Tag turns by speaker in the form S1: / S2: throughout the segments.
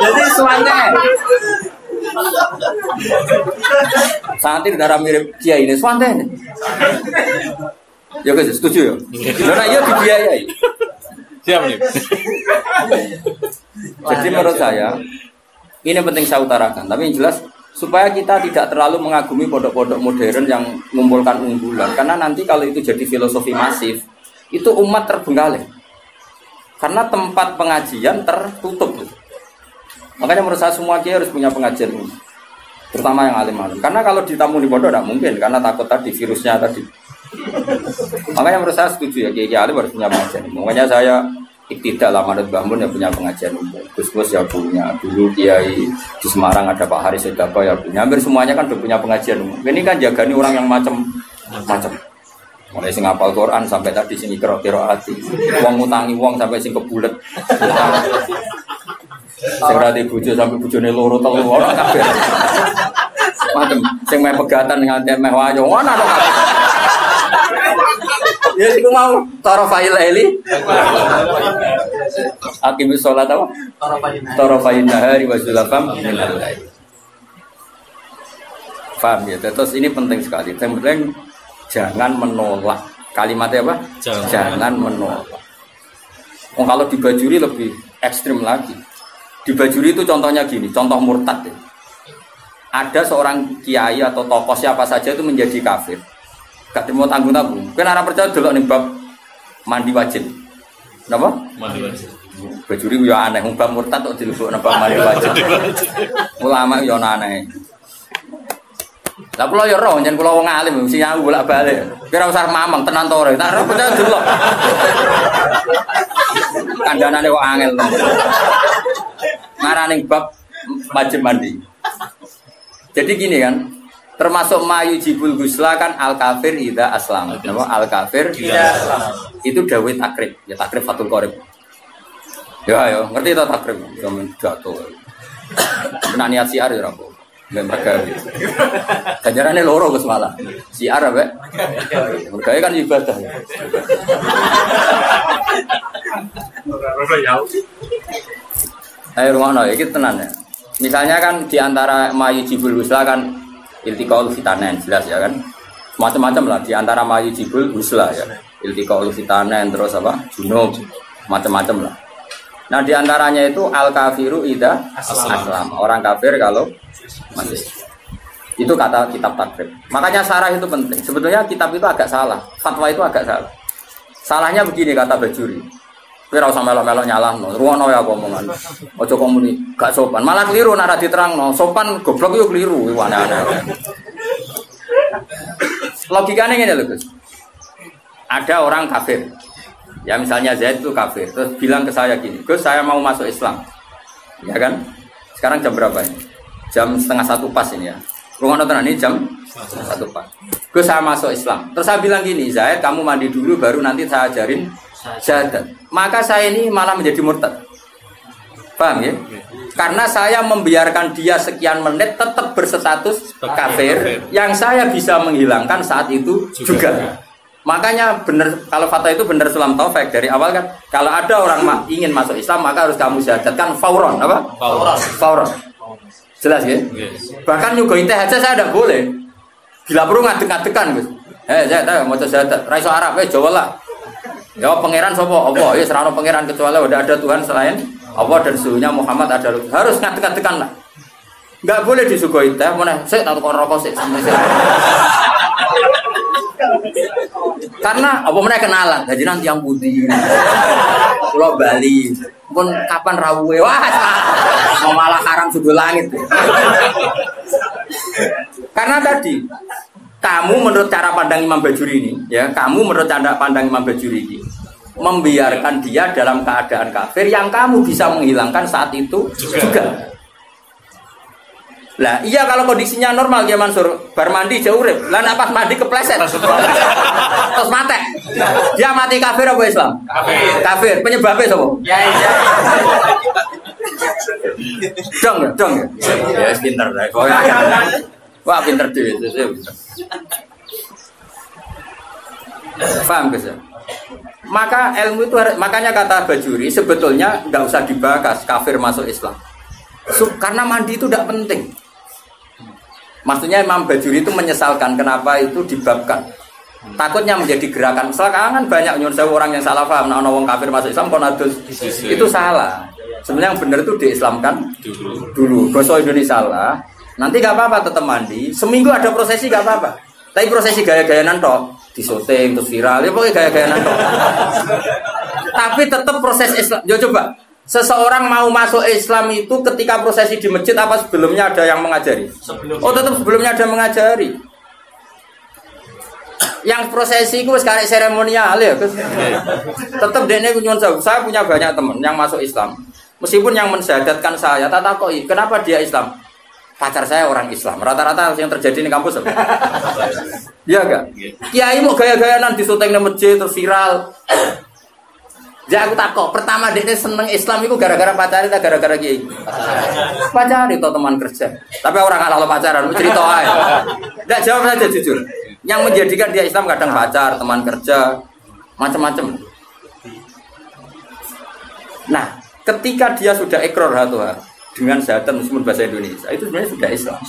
S1: Jadi suanya santri darah mirip kiai ini suante ini. Ya guys, setuju ya? Karena iya dibiayai.
S2: Siap nih.
S1: Jadi menurut saya ini penting saya utarakan. Tapi yang jelas supaya kita tidak terlalu mengagumi pondok-pondok modern yang mengumpulkan unggulan. Karena nanti kalau itu jadi filosofi masif, itu umat terbengkalai. Karena tempat pengajian tertutup. Makanya menurut saya semua kiai harus punya pengajian umum. Terutama yang alim-alim. Karena kalau ditamu di pondok tidak mungkin. Karena takut tadi virusnya tadi. Makanya menurut saya setuju ya kiai alim harus punya pengajian umum. Makanya saya tidak lah Manut Mbah Mun yang punya pengajian umum. Gus-gus ya punya. Dulu kiai di Semarang ada Pak Haris Sedapa ya punya. Hampir semuanya kan udah punya pengajian umum. Ini kan jagani orang yang macam-macam. Mulai sing hafal Quran sampai tadi sing qiraati. Wong ngutangi wong sampai sing kebulet. Sing rati bojo sampai bojone loro telu ora kabeh. Macam sing meh pegatan nganti meh wayo ana to. Ya iku mau tarafail laili. Aqimus sholat apa? Tarafain nahari wa zulafam minal lail. Paham ya? Terus ini penting sekali. Yang penting jangan menolak. Kalimatnya apa? Jangan menolak. Oh, kalau dibajuri lebih ekstrim lagi. Dibajuri itu contohnya gini, contoh murtad ya. Ada seorang kiai atau tokoh siapa saja itu menjadi kafir. Gak terima tanggung-tanggung. Kan arah percaya dulu nih bab mandi wajib. Kenapa?
S2: Mandi wajib.
S1: Bajuri ya aneh, bab murtad kok dilebok nang mandi wajib. Ulama ya aneh. Lah kula ya roh, yen kula wong alim mesti aku bolak-balik. Kira usah mamang tenan to ora. Tak percaya delok. Kandhanane kok angel. Ngarane bab wajib mandi. Jadi gini kan, termasuk mayu jibul gusla kan al kafir idza aslam. Napa al kafir idza aslam. Itu dawuh takrib, ya takrib Fathul Qorib. Ya ayo, ngerti to takrib? Sampeyan jatuh. Nek niat siar ya apa? Mbek mereka. Ganjarane loro Gus malah. Siar apa? Mereka kan ibadah. Ayo rumono iki tenan ya. Misalnya kan diantara mayu jibul husla kan iltiqaul fitanen jelas ya kan. Macam-macam lah diantara mayu jibul husla ya. Iltiqaul fitanen terus apa? Junub macam-macam lah. Nah diantaranya itu al kafiru idza aslam. Orang kafir kalau masih. Itu kata kitab takrib. Makanya syarah itu penting. Sebetulnya kitab itu agak salah. Fatwa itu agak salah. Salahnya begini kata Bajuri. Kowe ora usah melok-melok nyalahno. Ruwono ya omongan. Aja komuni gak sopan. Malah keliru nek diterangno. Sopan goblok yo keliru aneh-aneh. Logikane ngene lho, Gus. Ada orang kafir. Ya misalnya Zaid itu kafir. Terus bilang ke saya gini, "Gus, saya mau masuk Islam." Ya kan? Sekarang jam berapa ini? Jam 12:30 pas ini ya. Ruwono tenan ini jam 1 pas. Gus, saya masuk Islam. Terus saya bilang gini, "Zaid, kamu mandi dulu baru nanti saya ajarin syahadat." Maka saya ini malah menjadi murtad. Paham ya? Karena saya membiarkan dia sekian menit tetap berstatus kafir yang saya bisa menghilangkan saat itu juga. Makanya benar kalau fatwa itu benar Sulam Taufik dari awal kan kalau ada orang ingin masuk Islam maka harus kamu syahadatkan fauron apa? Fauron. Jelas ya? Bahkan nyuguhin teh aja saya tidak boleh. Bila perlu ngadek-ngadekan Gus. Saya mau syahadat. Raiso Arab Jawa lah. Ya pangeran sapa? Allah. Ya serano pangeran kecuali ada Tuhan selain Allah dan suhunya Muhammad ada harus ngadeg-ngadegan lah. Enggak boleh disuguhi teh, meneh sik tak tukar rokok sik sampe sik. Karena apa meneh kenalan, jadi nanti yang putih. Pulau Bali. Pun kapan rawuhe? Wah, mau malah haram sudul langit. Karena tadi kamu menurut cara pandang Imam Bajuri ini, ya, kamu menurut cara pandang Imam Bajuri ini membiarkan dia dalam keadaan kafir yang kamu bisa menghilangkan saat itu juga. Lah, iya kalau kondisinya normal ya Mansur, bar mandi jauh urip. Lah nek pas mandi kepleset. Terus mati. Dia mati kafir apa Islam? Kafir. Kafir. Penyebabnya sapa? Ya. Dong ya. Ya pinter lah. Wah pinter dhewe. Paham guys ya? Maka ilmu itu makanya kata Bajuri sebetulnya nggak usah dibahas kafir masuk Islam. Karena mandi itu tidak penting. Maksudnya Imam Bajuri itu menyesalkan kenapa itu dibabkan. Takutnya menjadi gerakan. Misalkan kan banyak nyuwun sewu orang yang salah paham, nah wong kafir masuk Islam kon adus. Itu salah. Sebenarnya yang benar itu diislamkan dulu. Bahasa Indonesia salah. Nanti gak apa-apa tetap mandi. Seminggu ada prosesi gak apa-apa. Tapi prosesi gaya-gayanan toh, disyuting terus viral, ya pokoknya gaya-gayanan toh. Tapi tetap proses Islam. Yo coba, seseorang mau masuk Islam itu ketika prosesi di masjid apa sebelumnya ada yang mengajari? Oh tetap sebelumnya ada mengajari. Yang prosesi itu sekarang seremonial ya, tetap dene nyuwun sewu. Saya punya banyak teman yang masuk Islam. Meskipun yang mensyahadatkan saya, tak takoi, kenapa dia Islam? Pacar saya orang Islam. Rata-rata yang terjadi di kampus apa? Iya enggak? Kiai mau gaya-gayanan di syuting di masjid terus viral. Ya aku takut. Pertama dia seneng Islam itu gara-gara pacar atau gara-gara kiai? Pacar itu teman kerja. Tapi orang kalau pacaran cerita aja. Enggak jawab saja jujur. Yang menjadikan dia Islam kadang pacar, teman kerja, macam-macam. Nah, ketika dia sudah ikrar dengan syahadat meskipun bahasa Indonesia itu sebenarnya sudah Islam.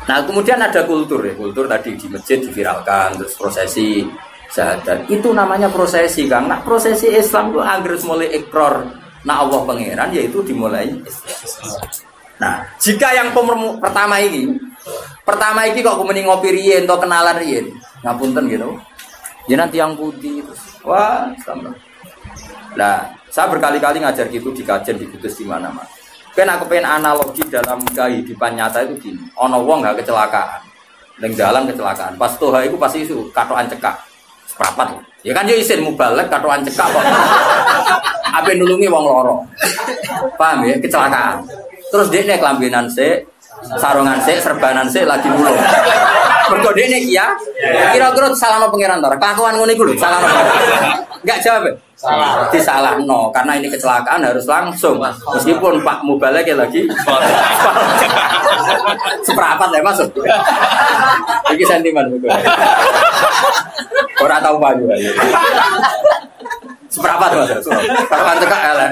S1: Nah kemudian ada kultur ya, kultur tadi di masjid diviralkan terus prosesi syahadat itu namanya prosesi kan. Nah prosesi Islam itu agar mulai ikrar nah Allah pangeran yaitu dimulai. Nah jika yang pertama ini kok kemudian ngopi riyen atau kenalan riyen ngapunten gitu, ya nanti yang putih terus wah sama. Nah, saya berkali-kali ngajar gitu di kajian di Kudus di mana-mana. Aku pengen analogi dalam kehidupan nyata itu gini. Ono wong gak kecelakaan. Ning dalan kecelakaan. Pas toha itu pasti isu katokan cekak. Seprapat. Ya kan yo isin mubalek katokan cekak kok. Ape nulungi wong loro. Paham ya kecelakaan. Terus dekne kelambinan sik, sarungan sik, serbanan sik lagi nulung. Mergo dekne iki ya. Kira-kira salahno pangeran to. Kelakuan ngono iku lho, salahno. Enggak jawab. Salah. Disalahno karena ini kecelakaan harus langsung. Meskipun Pak Mubalek lagi seperempat ya masuk. Iki sentimen betul. Ora tahu Pak juga. Seperempat Mas. Kapan cekak elek.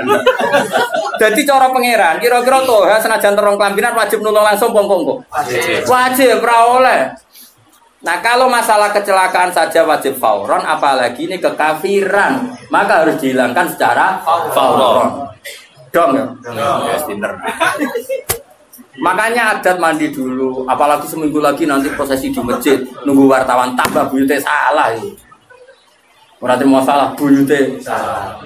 S1: Dadi cara pangeran, kira-kira toh senajan terong kelambinan wajib nulung langsung pongkong kok. Wajib ora oleh. Nah kalau masalah kecelakaan saja wajib fauron, apalagi ini kekafiran, maka harus dihilangkan secara fauron. Dong ya? Yes, pinter. Makanya adat mandi dulu, apalagi seminggu lagi nanti prosesi di masjid, nunggu wartawan tambah buyute salah itu. Berarti mau salah buyute salah.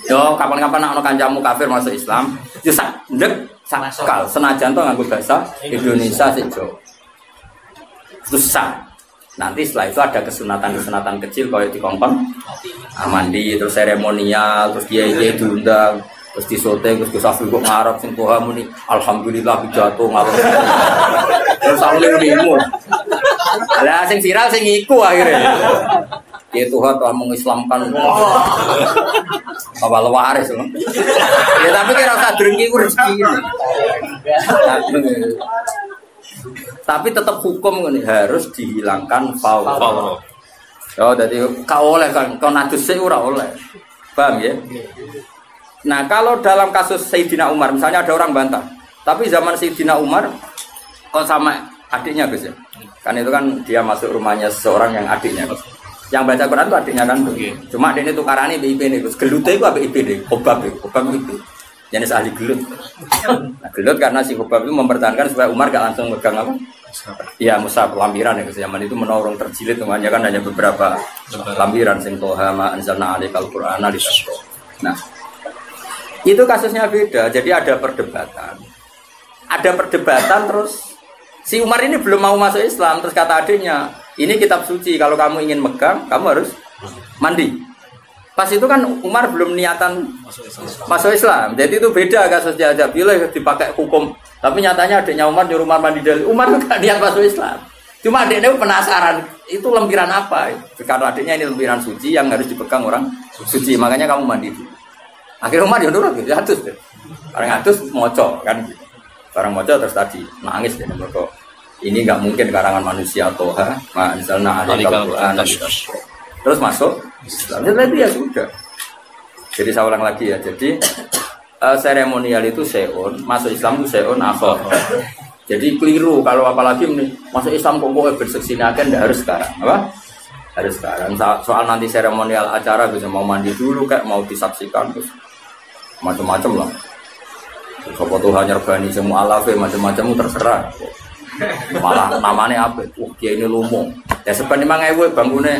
S1: Yo kapan-kapan nak ono kancamu kafir masuk Islam, yo sak ndek sakal senajan to nganggo bahasa Indonesia sik jo. Susah. Nanti setelah itu ada kesunatan kecil kalau di kongkong mandi terus seremonial terus dia diundang terus disoting terus disafi kok ngarep sing toha muni alhamdulillah pidato ngarep terus saling nimu lah sing viral sing iku akhirnya ya Tuhan telah mengislamkan apa waris ya tapi kira usah drengki ku rezeki tapi tetap hukum ini harus dihilangkan fauron. Oh, jadi kau oleh kan kau najis sih ora oleh, paham ya? Nah kalau dalam kasus Sayyidina Umar, misalnya ada orang bantah, tapi zaman Sayyidina Umar, kok sama adiknya Gus ya? Kan itu kan dia masuk rumahnya seseorang yang adiknya, yang baca Quran itu adiknya kan, cuma adiknya tukarannya BIP nih, Gus. Gelutnya itu apa BIP deh, obab BIP. Jenis ahli gelut. Nah, gelut karena si Hubab itu mempertahankan supaya Umar gak langsung megang apa? Ya mushaf lampiran ya zaman itu menorong terjilid namanya kan hanya beberapa lampiran sing toha ma anzalna alaikal qur'ana litasqa. Nah, itu kasusnya beda. Jadi ada perdebatan. Ada perdebatan terus si Umar ini belum mau masuk Islam terus kata adiknya, "Ini kitab suci, kalau kamu ingin megang, kamu harus mandi." Pas itu kan Umar belum niatan masuk Islam. Jadi itu beda kasusnya aja. Bila dipakai hukum. Tapi nyatanya adiknya Umar nyuruh Umar mandi dalil. Umar itu gak niat masuk Islam. Cuma adiknya penasaran. Itu lempiran apa? Karena adiknya ini lempiran suci yang harus dipegang orang suci. Makanya kamu mandi dulu. Akhirnya Umar ya nurut gitu. Atus deh. Orang atus moco kan. Orang moco terus tadi nangis deh. Ini nggak mungkin karangan manusia toha. Misalnya ada Al-Quran. Terus masuk Islam. Jadi ya sudah. Jadi saya ulang lagi ya. Jadi seremonial itu seon, masuk Islam itu seon akhir. Jadi keliru kalau apalagi nih masuk Islam kok berseksinakan tidak harus sekarang, apa? Harus sekarang. Soal nanti seremonial acara bisa mau mandi dulu kayak mau disaksikan terus macam-macam lah. Sopo Tuhan nyerbani semua alafe macam-macam terserah. Malah namanya apa? Wah, dia ini lumung. Ya sebenarnya 5.000 bangunnya.